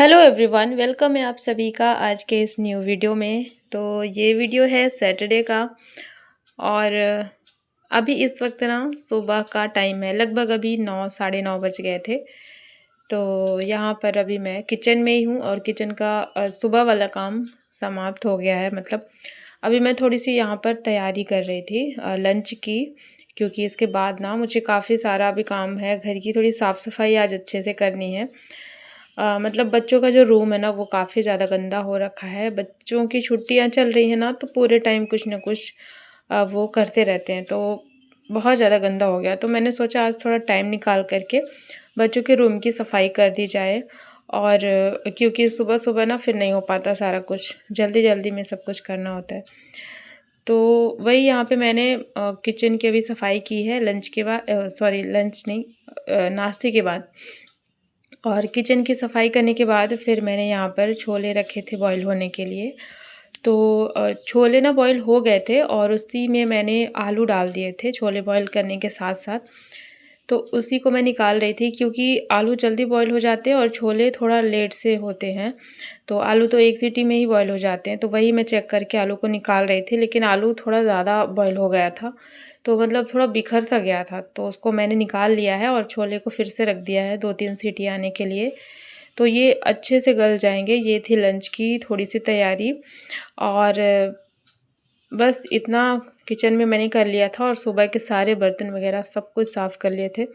Hello everyone, welcome है आप सभी का आज के इस न्यू वीडियो में। तो ये वीडियो है सैटरडे का और अभी इस वक्त ना सुबह का टाइम है, लगभग अभी 9 साढ़े 9 बज गए थे। तो यहाँ पर अभी मैं किचन में ही हूँ और किचन का सुबह वाला काम समाप्त हो गया है। मतलब अभी मैं थोड़ी सी यहाँ पर तैयारी कर रही थी लंच की, क्योंकि इसके बाद ना मुझे काफ़ी सारा अभी काम है। घर की थोड़ी साफ़ सफाई आज अच्छे से करनी है। मतलब बच्चों का जो रूम है ना वो काफ़ी ज़्यादा गंदा हो रखा है। बच्चों की छुट्टियां चल रही हैं ना, तो पूरे टाइम कुछ ना कुछ वो करते रहते हैं, तो बहुत ज़्यादा गंदा हो गया। तो मैंने सोचा आज थोड़ा टाइम निकाल करके बच्चों के रूम की सफाई कर दी जाए। और क्योंकि सुबह सुबह ना फिर नहीं हो पाता सारा कुछ, जल्दी जल्दी में सब कुछ करना होता है। तो वही यहाँ पे मैंने किचन की अभी सफाई की है लंच के बाद, सॉरी लंच नहीं, नाश्ते के बाद। और किचन की सफाई करने के बाद फिर मैंने यहाँ पर छोले रखे थे बॉईल होने के लिए। तो छोले ना बॉईल हो गए थे और उसी में मैंने आलू डाल दिए थे छोले बॉईल करने के साथ साथ। तो उसी को मैं निकाल रही थी, क्योंकि आलू जल्दी बॉईल हो जाते हैं और छोले थोड़ा लेट से होते हैं। तो आलू तो एक सीटी में ही बॉईल हो जाते हैं, तो वही मैं चेक करके आलू को निकाल रही थी। लेकिन आलू थोड़ा ज़्यादा बॉईल हो गया था, तो मतलब थोड़ा बिखर सा गया था, तो उसको मैंने निकाल लिया है और छोले को फिर से रख दिया है 2-3 सीटी आने के लिए। तो ये अच्छे से गल जाएंगे। ये थी लंच की थोड़ी सी तैयारी। और बस इतना किचन में मैंने कर लिया था और सुबह के सारे बर्तन वगैरह सब कुछ साफ़ कर लिए थे।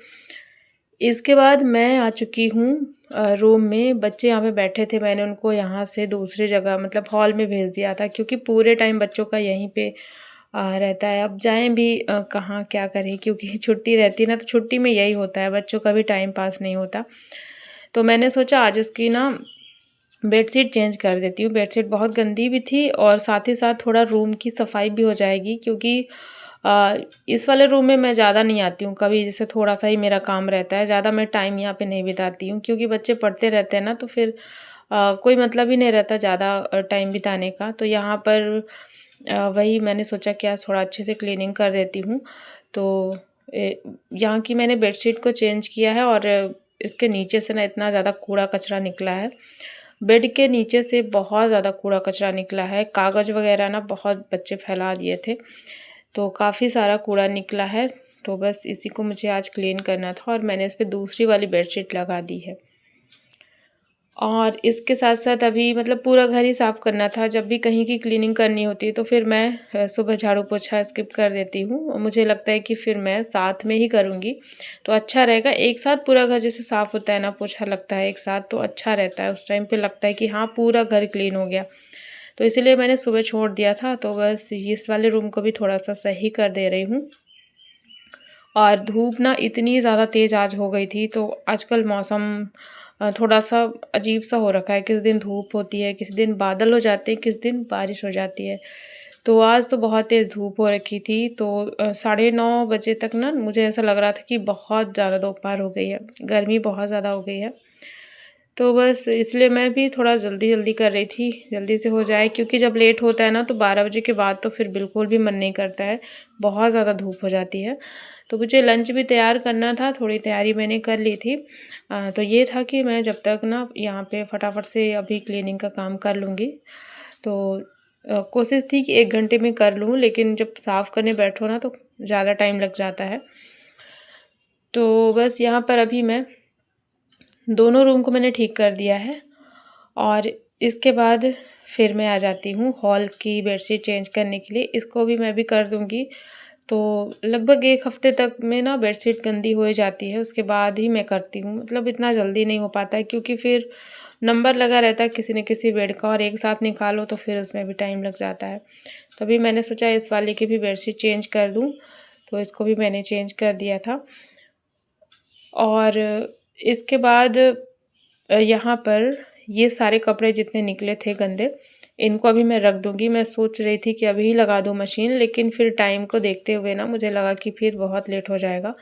इसके बाद मैं आ चुकी हूँ रूम में। बच्चे यहाँ पे बैठे थे, मैंने उनको यहाँ से दूसरी जगह मतलब हॉल में भेज दिया था, क्योंकि पूरे टाइम बच्चों का यहीं पे रहता है। अब जाएं भी कहाँ क्या करें, क्योंकि छुट्टी रहती है ना, तो छुट्टी में यही होता है, बच्चों का भी टाइम पास नहीं होता। तो मैंने सोचा आज इसकी ना बेडशीट चेंज कर देती हूँ। बेडशीट बहुत गंदी भी थी और साथ ही साथ थोड़ा रूम की सफाई भी हो जाएगी, क्योंकि इस वाले रूम में मैं ज़्यादा नहीं आती हूँ कभी। जैसे थोड़ा सा ही मेरा काम रहता है, ज़्यादा मैं टाइम यहाँ पे नहीं बिताती हूँ, क्योंकि बच्चे पढ़ते रहते हैं ना, तो फिर कोई मतलब ही नहीं रहता ज़्यादा टाइम बिताने का। तो यहाँ पर वही मैंने सोचा कि आज थोड़ा अच्छे से क्लीनिंग कर देती हूँ। तो यहाँ की मैंने बेडशीट को चेंज किया है और इसके नीचे से ना इतना ज़्यादा कूड़ा कचरा निकला है। बेड के नीचे से बहुत ज़्यादा कूड़ा कचरा निकला है, कागज़ वगैरह ना बहुत बच्चे फैला दिए थे, तो काफ़ी सारा कूड़ा निकला है। तो बस इसी को मुझे आज क्लीन करना था और मैंने इस पे दूसरी वाली बेडशीट लगा दी है। और इसके साथ साथ अभी मतलब पूरा घर ही साफ़ करना था। जब भी कहीं की क्लीनिंग करनी होती है तो फिर मैं सुबह झाड़ू पोछा स्किप कर देती हूँ, और मुझे लगता है कि फिर मैं साथ में ही करूँगी तो अच्छा रहेगा। एक साथ पूरा घर जैसे साफ़ होता है ना, पोछा लगता है एक साथ, तो अच्छा रहता है। उस टाइम पे लगता है कि हाँ पूरा घर क्लीन हो गया। तो इसीलिए मैंने सुबह छोड़ दिया था। तो बस इस वाले रूम को भी थोड़ा सा सही कर दे रही हूँ। और धूप ना इतनी ज़्यादा तेज़ आज हो गई थी, तो आजकल मौसम थोड़ा सा अजीब सा हो रखा है। किस दिन धूप होती है, किस दिन बादल हो जाते हैं, किस दिन बारिश हो जाती है। तो आज तो बहुत तेज़ धूप हो रखी थी। तो 9:30 बजे तक ना मुझे ऐसा लग रहा था कि बहुत ज़्यादा दोपहर हो गई है, गर्मी बहुत ज़्यादा हो गई है। तो बस इसलिए मैं भी थोड़ा जल्दी जल्दी कर रही थी, जल्दी से हो जाए, क्योंकि जब लेट होता है ना तो 12 बजे के बाद तो फिर बिल्कुल भी मन नहीं करता है, बहुत ज़्यादा धूप हो जाती है। तो मुझे लंच भी तैयार करना था, थोड़ी तैयारी मैंने कर ली थी। तो ये था कि मैं जब तक ना यहाँ पे फटाफट से अभी क्लीनिंग का काम कर लूँगी। तो कोशिश थी कि 1 घंटे में कर लूँ, लेकिन जब साफ़ करने बैठो ना तो ज़्यादा टाइम लग जाता है। तो बस यहाँ पर अभी मैं दोनों रूम को मैंने ठीक कर दिया है और इसके बाद फिर मैं आ जाती हूँ हॉल की बेडशीट चेंज करने के लिए। इसको भी मैं भी कर दूँगी। तो लगभग 1 हफ़्ते तक में ना बेडशीट गंदी हो जाती है, उसके बाद ही मैं करती हूँ। मतलब इतना जल्दी नहीं हो पाता है, क्योंकि फिर नंबर लगा रहता है किसी न किसी बेड का, और एक साथ निकालो तो फिर उसमें भी टाइम लग जाता है। तभी मैंने सोचा इस वाले की भी बेडशीट चेंज कर दूँ, तो इसको भी मैंने चेंज कर दिया था। और इसके बाद यहाँ पर ये सारे कपड़े जितने निकले थे गंदे, इनको अभी मैं रख दूँगी। मैं सोच रही थी कि अभी ही लगा दूँ मशीन, लेकिन फिर टाइम को देखते हुए ना मुझे लगा कि फिर बहुत लेट हो जाएगा,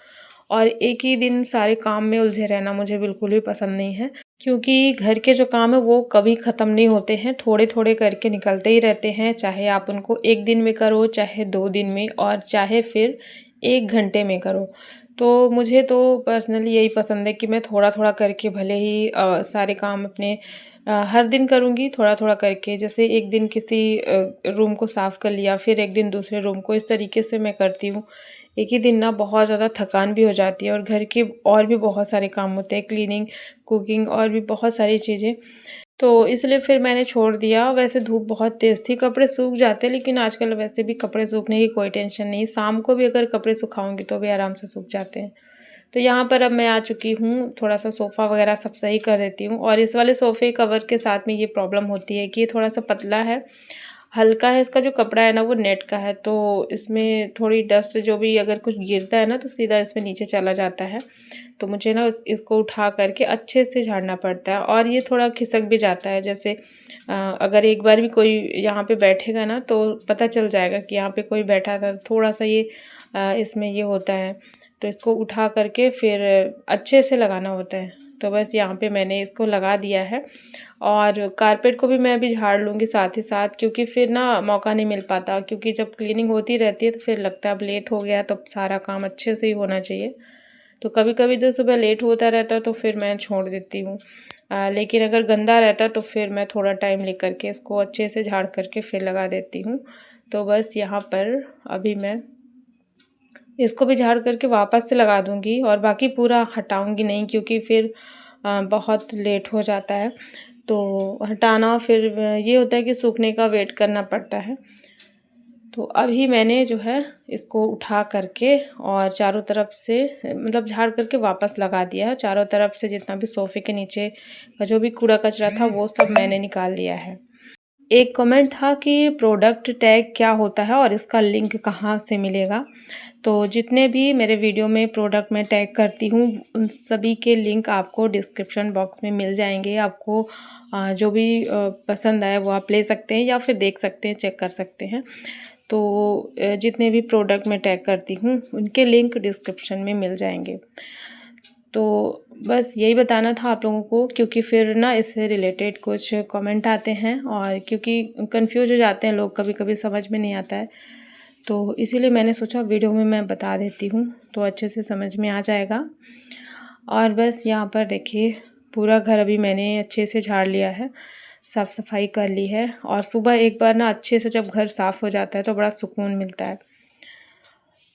और एक ही दिन सारे काम में उलझे रहना मुझे बिल्कुल भी पसंद नहीं है। क्योंकि घर के जो काम है वो कभी ख़त्म नहीं होते हैं, थोड़े-थोड़े करके निकलते ही रहते हैं। चाहे आप उनको 1 दिन में करो, चाहे 2 दिन में, और चाहे फिर 1 घंटे में करो। तो मुझे तो पर्सनली यही पसंद है कि मैं थोड़ा-थोड़ा करके भले ही सारे काम अपने हर दिन करूँगी थोड़ा-थोड़ा करके, जैसे एक दिन किसी रूम को साफ़ कर लिया, फिर एक दिन दूसरे रूम को, इस तरीके से मैं करती हूँ। एक ही दिन ना बहुत ज़्यादा थकान भी हो जाती है और घर के और भी बहुत सारे काम होते हैं, क्लीनिंग, कुकिंग और भी बहुत सारी चीज़ें। तो इसलिए फिर मैंने छोड़ दिया। वैसे धूप बहुत तेज़ थी, कपड़े सूख जाते लेकिन आजकल वैसे भी कपड़े सूखने की कोई टेंशन नहीं, शाम को भी अगर कपड़े सुखाऊँगी तो भी आराम से सूख जाते हैं। तो यहाँ पर अब मैं आ चुकी हूँ, थोड़ा-सा सोफ़ा वग़ैरह सब सही कर देती हूँ और इस वाले सोफ़े कवर के साथ में ये प्रॉब्लम होती है कि ये थोड़ा-सा पतला है, हल्का है, इसका जो कपड़ा है ना वो नेट का है, तो इसमें थोड़ी डस्ट जो भी अगर कुछ गिरता है ना तो सीधा इसमें नीचे चला जाता है। तो मुझे ना इसको उठा कर के अच्छे से झाड़ना पड़ता है और ये थोड़ा खिसक भी जाता है, जैसे अगर एक बार भी कोई यहाँ पे बैठेगा ना तो पता चल जाएगा कि यहाँ पे कोई बैठा था, थोड़ा-सा ये इसमें ये होता है। तो इसको उठा करके फिर अच्छे से लगाना होता है। तो बस यहाँ पे मैंने इसको लगा दिया है और कारपेट को भी मैं अभी झाड़ लूँगी साथ ही साथ, क्योंकि फिर ना मौका नहीं मिल पाता, क्योंकि जब क्लीनिंग होती रहती है तो फिर लगता है अब लेट हो गया तो सारा काम अच्छे से ही होना चाहिए। तो कभी-कभी तो सुबह लेट होता रहता है तो फिर मैं छोड़ देती हूँ। लेकिन अगर गंदा रहता है तो फिर मैं थोड़ा टाइम लेकर के इसको अच्छे से झाड़ करके फिर लगा देती हूँ। तो बस यहाँ पर अभी मैं इसको भी झाड़ करके वापस से लगा दूँगी और बाकी पूरा हटाऊँगी नहीं, क्योंकि फिर बहुत लेट हो जाता है। तो हटाना फिर ये होता है कि सूखने का वेट करना पड़ता है। तो अभी मैंने जो है इसको उठा करके और चारों तरफ से मतलब झाड़ करके वापस लगा दिया है। चारों तरफ से जितना भी सोफ़े के नीचे का जो भी कूड़ा-कचरा था वो सब मैंने निकाल लिया है। एक कमेंट था कि प्रोडक्ट टैग क्या होता है और इसका लिंक कहाँ से मिलेगा? तो जितने भी मेरे वीडियो में प्रोडक्ट मैं टैग करती हूँ उन सभी के लिंक आपको डिस्क्रिप्शन बॉक्स में मिल जाएंगे। आपको जो भी पसंद आए वो आप ले सकते हैं या फिर देख सकते हैं, चेक कर सकते हैं। तो जितने भी प्रोडक्ट मैं टैग करती हूँ उनके लिंक डिस्क्रिप्शन में मिल जाएंगे। तो बस यही बताना था आप लोगों को, क्योंकि फिर ना इससे रिलेटेड कुछ कमेंट आते हैं और क्योंकि कंफ्यूज हो जाते हैं लोग, कभी-कभी समझ में नहीं आता है। तो इसीलिए मैंने सोचा वीडियो में मैं बता देती हूँ तो अच्छे से समझ में आ जाएगा। और बस यहाँ पर देखिए पूरा घर अभी मैंने अच्छे से झाड़ लिया है, साफ़ सफाई कर ली है और सुबह एक बार ना अच्छे से जब घर साफ़ हो जाता है तो बड़ा सुकून मिलता है।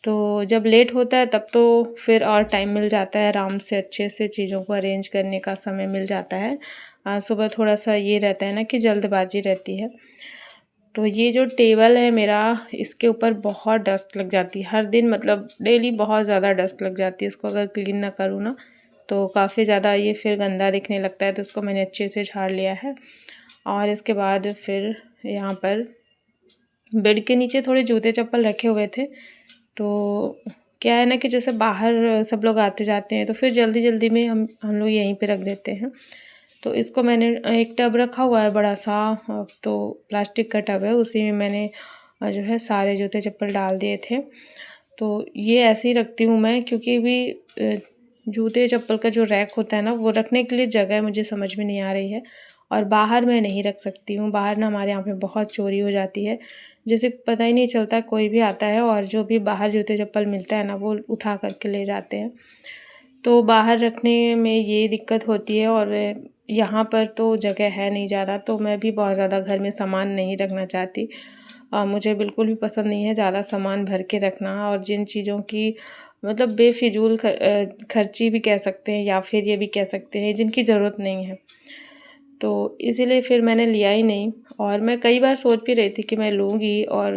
तो जब लेट होता है तब तो फिर और टाइम मिल जाता है, आराम से अच्छे से चीज़ों को अरेंज करने का समय मिल जाता है। सुबह थोड़ा-सा ये रहता है ना कि जल्दबाजी रहती है। तो ये जो टेबल है मेरा, इसके ऊपर बहुत डस्ट लग जाती है हर दिन, मतलब डेली बहुत ज़्यादा डस्ट लग जाती है। इसको अगर क्लीन ना करूँ ना तो काफ़ी ज़्यादा ये फिर गंदा दिखने लगता है, तो इसको मैंने अच्छे से झाड़ लिया है। और इसके बाद फिर यहाँ पर बेड के नीचे थोड़े जूते चप्पल रखे हुए थे, तो क्या है ना कि जैसे बाहर सब लोग आते जाते हैं तो फिर जल्दी-जल्दी में हम लोग यहीं पे रख देते हैं। तो इसको मैंने एक टब रखा हुआ है बड़ा सा, तो प्लास्टिक का टब है, उसी में मैंने जो है सारे जूते चप्पल डाल दिए थे। तो ये ऐसे ही रखती हूँ मैं, क्योंकि अभी जूते चप्पल का जो रैक होता है ना वो रखने के लिए जगह मुझे समझ में नहीं आ रही है और बाहर मैं नहीं रख सकती हूँ। बाहर ना हमारे यहाँ पे बहुत चोरी हो जाती है, जैसे पता ही नहीं चलता, कोई भी आता है और जो भी बाहर जूते चप्पल मिलता है ना वो उठा करके ले जाते हैं। तो बाहर रखने में ये दिक्कत होती है और यहाँ पर तो जगह है नहीं ज़्यादा, तो मैं भी बहुत ज़्यादा घर में सामान नहीं रखना चाहती। मुझे बिल्कुल भी पसंद नहीं है ज़्यादा सामान भर के रखना, और जिन चीज़ों की मतलब बेफिजूल खर्ची भी कह सकते हैं या फिर ये भी कह सकते हैं जिनकी ज़रूरत नहीं है, तो इसीलिए फिर मैंने लिया ही नहीं। और मैं कई बार सोच भी रही थी कि मैं लूँगी और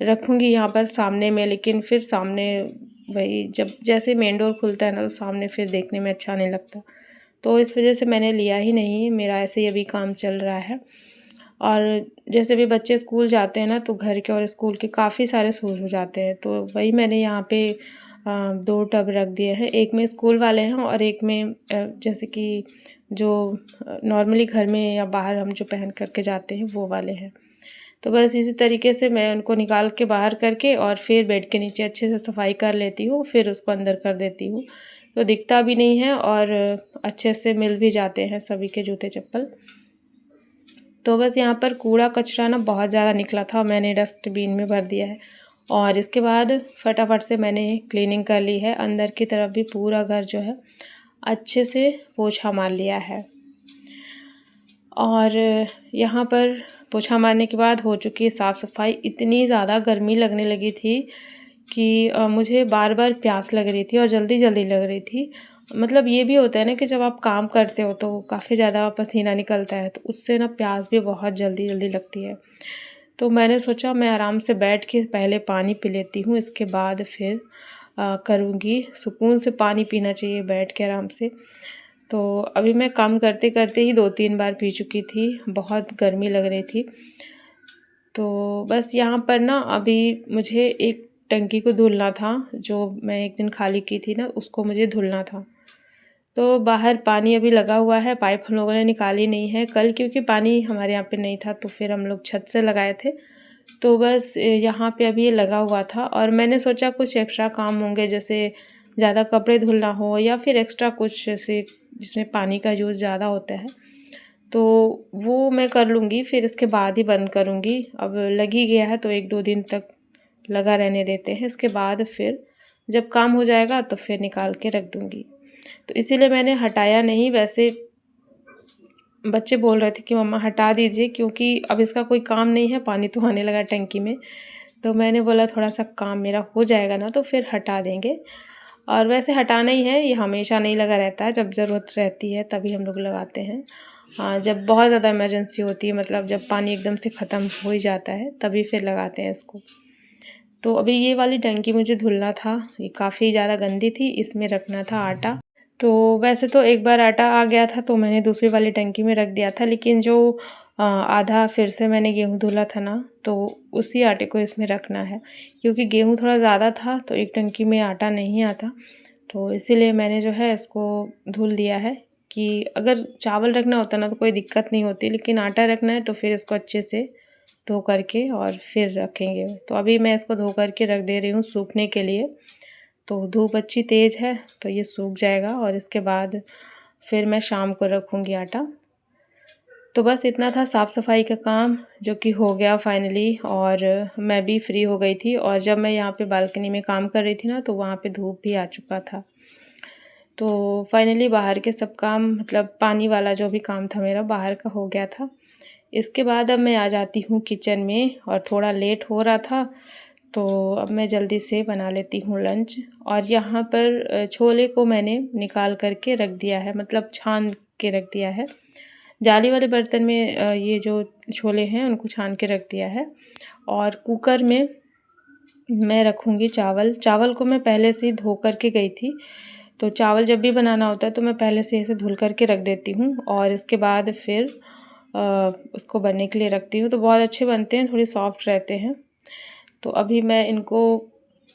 रखूँगी यहाँ पर सामने में, लेकिन फिर सामने वही जब जैसे मेन डोर खुलता है ना तो सामने फिर देखने में अच्छा नहीं लगता, तो इस वजह से मैंने लिया ही नहीं। मेरा ऐसे ही अभी काम चल रहा है और जैसे भी बच्चे स्कूल जाते हैं ना तो घर के और स्कूल के काफ़ी सारे शूज़ हो जाते हैं, तो वही मैंने यहाँ पे 2 टब रख दिए हैं। एक में स्कूल वाले हैं और एक में जैसे कि जो नॉर्मली घर में या बाहर हम जो पहन कर के जाते हैं वो वाले हैं। तो बस इसी तरीके से मैं उनको निकाल के बाहर करके और फिर बेड के नीचे अच्छे से सफाई कर लेती हूँ, फिर उसको अंदर कर देती हूँ। तो दिखता भी नहीं है और अच्छे से मिल भी जाते हैं सभी के जूते चप्पल। तो बस यहाँ पर कूड़ा कचरा ना बहुत ज़्यादा निकला था, मैंने डस्टबिन में भर दिया है और इसके बाद फटाफट से मैंने क्लीनिंग कर ली है। अंदर की तरफ भी पूरा घर जो है अच्छे से पोछा मार लिया है। और यहाँ पर पोछा मारने के बाद हो चुकी है साफ़ सफाई। इतनी ज़्यादा गर्मी लगने लगी थी कि मुझे बार बार प्यास लग रही थी और जल्दी जल्दी लग रही थी। मतलब ये भी होता है ना कि जब आप काम करते हो तो काफ़ी ज़्यादा पसीना निकलता है, तो उससे ना प्यास भी बहुत जल्दी जल्दी लगती है। तो मैंने सोचा मैं आराम से बैठ के पहले पानी पी लेती हूँ, इसके बाद फिर करूँगी। सुकून से पानी पीना चाहिए बैठ के आराम से। तो अभी मैं काम करते करते ही 2-3 बार पी चुकी थी, बहुत गर्मी लग रही थी। तो बस यहाँ पर ना अभी मुझे एक टंकी को धुलना था, जो मैं एक दिन खाली की थी ना, उसको मुझे धुलना था। तो बाहर पानी अभी लगा हुआ है, पाइप हम लोगों ने निकाली नहीं है कल, क्योंकि पानी हमारे यहाँ पे नहीं था तो फिर हम लोग छत से लगाए थे। तो बस यहाँ पे अभी ये लगा हुआ था और मैंने सोचा कुछ एक्स्ट्रा काम होंगे, जैसे ज़्यादा कपड़े धुलना हो या फिर एक्स्ट्रा कुछ ऐसे जिसमें पानी का यूज़ ज़्यादा होता है, तो वो मैं कर लूँगी, फिर इसके बाद ही बंद करूँगी। अब लग ही गया है तो 1-2 दिन तक लगा रहने देते हैं, इसके बाद फिर जब काम हो जाएगा तो फिर निकाल के रख दूँगी। तो इसीलिए मैंने हटाया नहीं। वैसे बच्चे बोल रहे थे कि मम्मा हटा दीजिए, क्योंकि अब इसका कोई काम नहीं है, पानी तो आने लगा टंकी में। तो मैंने बोला थोड़ा-सा काम मेरा हो जाएगा ना तो फिर हटा देंगे। और वैसे हटाना ही है, ये हमेशा नहीं लगा रहता है, जब ज़रूरत रहती है तभी हम लोग लगाते हैं। जब बहुत ज़्यादा इमरजेंसी होती है, मतलब जब पानी एकदम से ख़त्म हो ही जाता है तभी फिर लगाते हैं इसको। तो अभी ये वाली टंकी मुझे धुलना था, ये काफ़ी ज़्यादा गंदी थी, इसमें रखना था आटा। तो वैसे तो एक बार आटा आ गया था तो मैंने दूसरी वाली टंकी में रख दिया था, लेकिन जो आधा फिर से मैंने गेहूँ धुला था ना, तो उसी आटे को इसमें रखना है, क्योंकि गेहूँ थोड़ा ज़्यादा था तो एक टंकी में आटा नहीं आता। तो इसीलिए मैंने जो है इसको धुल दिया है कि अगर चावल रखना होता ना तो कोई दिक्कत नहीं होती, लेकिन आटा रखना है तो फिर इसको अच्छे से धो करके और फिर रखेंगे। तो अभी मैं इसको धो करके रख दे रही हूँ सूखने के लिए। तो धूप अच्छी तेज़ है तो ये सूख जाएगा और इसके बाद फिर मैं शाम को रखूँगी आटा। तो बस इतना था साफ़ सफाई का काम, जो कि हो गया फाइनली, और मैं भी फ्री हो गई थी। और जब मैं यहाँ पे बालकनी में काम कर रही थी ना, तो वहाँ पे धूप भी आ चुका था। तो फाइनली बाहर के सब काम, मतलब पानी वाला जो भी काम था मेरा बाहर का, हो गया था। इसके बाद अब मैं आ जाती हूँ किचन में, और थोड़ा लेट हो रहा था तो अब मैं जल्दी से बना लेती हूँ लंच। और यहाँ पर छोले को मैंने निकाल कर के रख दिया है, मतलब छान के रख दिया है। जाली वाले बर्तन में ये जो छोले हैं उनको छान के रख दिया है। और कुकर में मैं रखूँगी चावल। चावल को मैं पहले से ही धो कर के गई थी, तो चावल जब भी बनाना होता है तो मैं पहले से इसे धुल कर के रख देती हूँ और इसके बाद फिर उसको बनने के लिए रखती हूँ। तो बहुत अच्छे बनते हैं, थोड़े सॉफ्ट रहते हैं। तो अभी मैं इनको,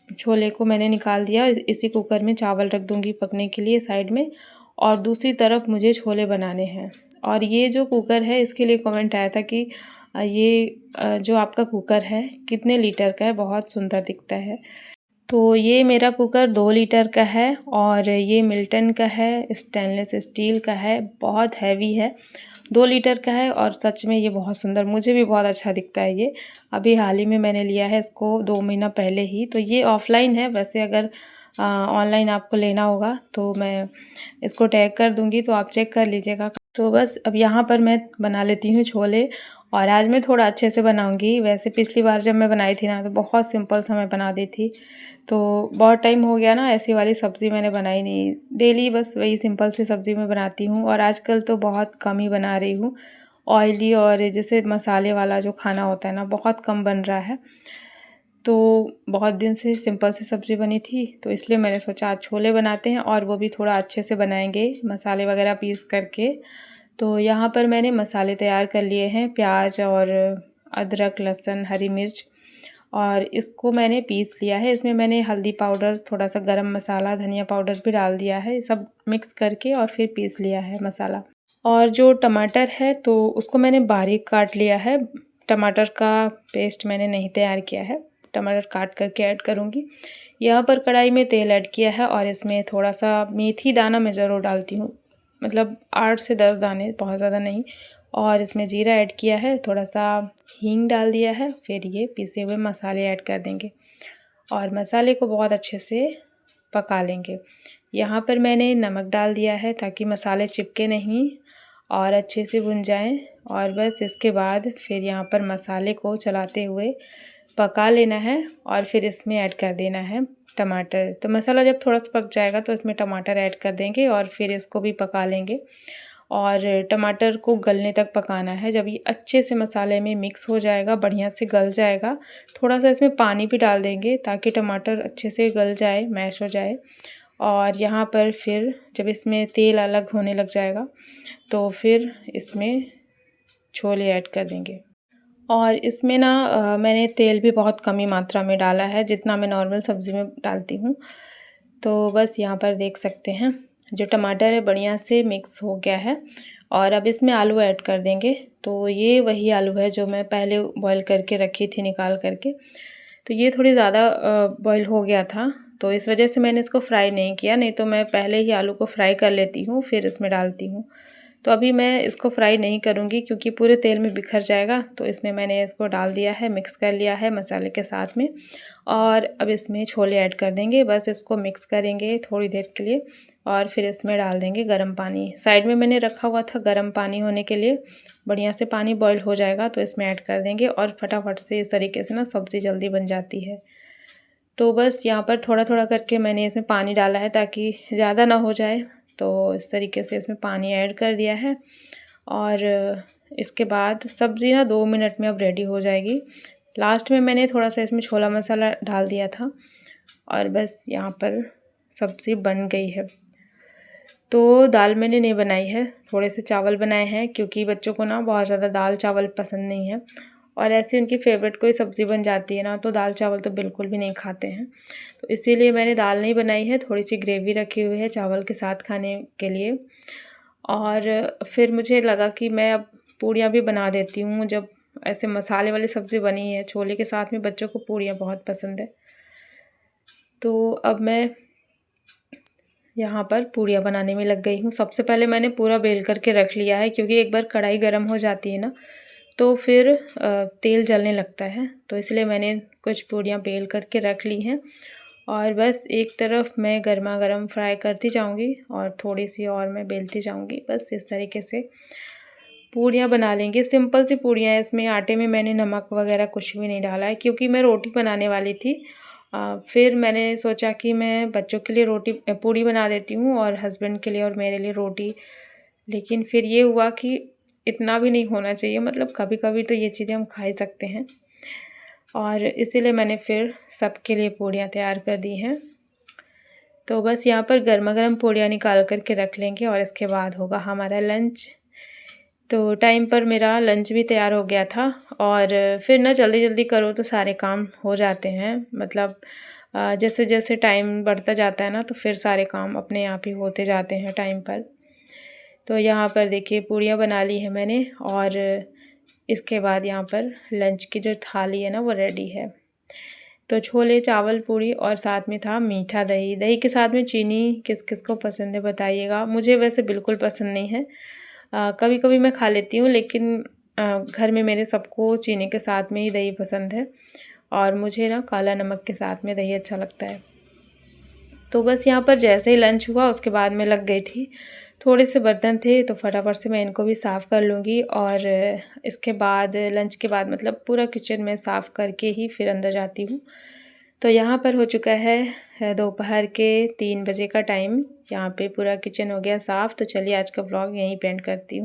छोले को मैंने निकाल दिया, इसी कुकर में चावल रख दूँगी पकने के लिए साइड में, और दूसरी तरफ मुझे छोले बनाने हैं। और ये जो कुकर है इसके लिए कमेंट आया था कि ये जो आपका कुकर है कितने लीटर का है, बहुत सुंदर दिखता है। तो ये मेरा कुकर 2 लीटर का है और ये मिल्टन का है, स्टेनलेस स्टील का है, बहुत हैवी है। 2 लीटर का है और सच में ये बहुत सुंदर, मुझे भी बहुत अच्छा दिखता है ये। अभी हाल ही में मैंने लिया है इसको, 2 महीना पहले ही। तो ये ऑफ़लाइन है, वैसे अगर ऑनलाइन आपको लेना होगा तो मैं इसको टैग कर दूँगी, तो आप चेक कर लीजिएगा। तो बस अब यहाँ पर मैं बना लेती हूँ छोले, और आज मैं थोड़ा अच्छे से बनाऊँगी। वैसे पिछली बार जब मैं बनाई थी ना तो बहुत सिंपल सा मैं बना दी थी। तो बहुत टाइम हो गया ना, ऐसी वाली सब्ज़ी मैंने बनाई नहीं। डेली बस वही सिंपल सी सब्ज़ी मैं बनाती हूँ, और आजकल तो बहुत कम ही बना रही हूँ। ऑयली और जैसे मसाले वाला जो खाना होता है ना, बहुत कम बन रहा है। तो बहुत दिन से सिंपल सी सब्ज़ी बनी थी, तो इसलिए मैंने सोचा आज छोले बनाते हैं, और वो भी थोड़ा अच्छे से बनाएंगे मसाले वगैरह पीस करके। तो यहाँ पर मैंने मसाले तैयार कर लिए हैं, प्याज और अदरक, लहसुन, हरी मिर्च, और इसको मैंने पीस लिया है। इसमें मैंने हल्दी पाउडर, थोड़ा सा गरम मसाला, धनिया पाउडर भी डाल दिया है, सब मिक्स करके और फिर पीस लिया है मसाला। और जो टमाटर है तो उसको मैंने बारीक काट लिया है। टमाटर का पेस्ट मैंने नहीं तैयार किया है, टमाटर काट करके ऐड करूँगी। यहाँ पर कढ़ाई में तेल ऐड किया है और इसमें थोड़ा सा मेथी दाना मैं ज़रूर डालती हूँ, मतलब 8 से 10 दाने, बहुत ज़्यादा नहीं। और इसमें जीरा ऐड किया है, थोड़ा सा हींग डाल दिया है, फिर ये पिसे हुए मसाले ऐड कर देंगे और मसाले को बहुत अच्छे से पका लेंगे। यहाँ पर मैंने नमक डाल दिया है ताकि मसाले चिपके नहीं, और अच्छे से भुन जाएं। और बस इसके बाद फिर यहाँ पर मसाले को चलाते हुए पका लेना है और फिर इसमें ऐड कर देना है टमाटर। तो मसाला जब थोड़ा सा पक जाएगा तो इसमें टमाटर ऐड कर देंगे और फिर इसको भी पका लेंगे और टमाटर को गलने तक पकाना है। जब ये अच्छे से मसाले में मिक्स हो जाएगा, बढ़िया से गल जाएगा, थोड़ा सा इसमें पानी भी डाल देंगे ताकि टमाटर अच्छे से गल जाए, मैश हो जाए। और यहाँ पर फिर जब इसमें तेल अलग होने लग जाएगा तो फिर इसमें छोले ऐड कर देंगे। और इसमें ना मैंने तेल भी बहुत कम ही मात्रा में डाला है, जितना मैं नॉर्मल सब्ज़ी में डालती हूँ। तो बस यहाँ पर देख सकते हैं जो टमाटर है बढ़िया से मिक्स हो गया है। और अब इसमें आलू ऐड कर देंगे। तो ये वही आलू है जो मैं पहले बॉईल करके रखी थी निकाल करके। तो ये थोड़ी ज़्यादा बॉईल हो गया था, तो इस वजह से मैंने इसको फ्राई नहीं किया, नहीं तो मैं पहले ही आलू को फ्राई कर लेती हूँ फिर इसमें डालती हूँ। तो अभी मैं इसको फ्राई नहीं करूँगी क्योंकि पूरे तेल में बिखर जाएगा। तो इसमें मैंने इसको डाल दिया है, मिक्स कर लिया है मसाले के साथ में। और अब इसमें छोले ऐड कर देंगे। बस इसको मिक्स करेंगे थोड़ी देर के लिए और फिर इसमें डाल देंगे गर्म पानी। साइड में मैंने रखा हुआ था गर्म पानी होने के लिए, बढ़िया से पानी बॉईल हो जाएगा तो इसमें ऐड कर देंगे और फटाफट से इस तरीके से ना सब्ज़ी जल्दी बन जाती है। तो बस यहाँ पर थोड़ा थोड़ा करके मैंने इसमें पानी डाला है ताकि ज़्यादा ना हो जाए। तो इस तरीके से इसमें पानी ऐड कर दिया है और इसके बाद सब्ज़ी ना 2 मिनट में अब रेडी हो जाएगी। लास्ट में मैंने थोड़ा सा इसमें छोला मसाला डाल दिया था और बस यहाँ पर सब्ज़ी बन गई है। तो दाल मैंने नहीं बनाई है, थोड़े से चावल बनाए हैं क्योंकि बच्चों को ना बहुत ज़्यादा दाल चावल पसंद नहीं है और ऐसे उनकी फेवरेट कोई सब्ज़ी बन जाती है ना तो दाल चावल तो बिल्कुल भी नहीं खाते हैं। तो इसीलिए मैंने दाल नहीं बनाई है, थोड़ी सी ग्रेवी रखी हुई है चावल के साथ खाने के लिए। और फिर मुझे लगा कि मैं अब पूड़ियाँ भी बना देती हूँ। जब ऐसे मसाले वाली सब्ज़ी बनी है छोले के साथ में, बच्चों को पूड़ियाँ बहुत पसंद है। तो अब मैं यहाँ पर पूड़ियाँ बनाने में लग गई हूँ। सबसे पहले मैंने पूरा बेल करके रख लिया है क्योंकि एक बार कढ़ाई गर्म हो जाती है ना तो फिर तेल जलने लगता है, तो इसलिए मैंने कुछ पूड़ियाँ बेल करके रख ली हैं। और बस एक तरफ मैं गर्मा गर्म फ्राई करती जाऊँगी और थोड़ी सी और मैं बेलती जाऊँगी। बस इस तरीके से पूड़ियाँ बना लेंगे। सिंपल सी पूड़ियाँ हैं, इसमें आटे में मैंने नमक वगैरह कुछ भी नहीं डाला है क्योंकि मैं रोटी बनाने वाली थी। फिर मैंने सोचा कि मैं बच्चों के लिए पूड़ी बना देती हूँ और हस्बैंड के लिए और मेरे लिए रोटी। लेकिन फिर ये हुआ कि इतना भी नहीं होना चाहिए, मतलब कभी कभी तो ये चीज़ें हम खा ही सकते हैं। और इसीलिए मैंने फिर सबके लिए पूड़ियाँ तैयार कर दी हैं। तो बस यहाँ पर गर्मा गर्म पूड़ियाँ निकाल कर के रख लेंगे और इसके बाद होगा हमारा लंच। तो टाइम पर मेरा लंच भी तैयार हो गया था और फिर ना जल्दी जल्दी करो तो सारे काम हो जाते हैं। मतलब जैसे जैसे टाइम बढ़ता जाता है ना तो फिर सारे काम अपने आप ही होते जाते हैं टाइम पर। तो यहाँ पर देखिए पूड़ियाँ बना ली है मैंने और इसके बाद यहाँ पर लंच की जो थाली है ना वो रेडी है। तो छोले चावल पूड़ी और साथ में था मीठा दही। दही के साथ में चीनी किस किस को पसंद है बताइएगा। मुझे वैसे बिल्कुल पसंद नहीं है, कभी कभी मैं खा लेती हूँ लेकिन घर में मेरे सबको चीनी के साथ में ही दही पसंद है और मुझे ना काला नमक के साथ में दही अच्छा लगता है। तो बस यहाँ पर जैसे ही लंच हुआ उसके बाद मैं लग गई थी। थोड़े से बर्तन थे तो फटाफट से मैं इनको भी साफ़ कर लूँगी और इसके बाद लंच के बाद मतलब पूरा किचन में साफ़ करके ही फिर अंदर जाती हूँ। तो यहाँ पर हो चुका है दोपहर के 3 बजे का टाइम। यहाँ पे पूरा किचन हो गया साफ़। तो चलिए आज का व्लॉग यहीं पे एंड करती हूँ।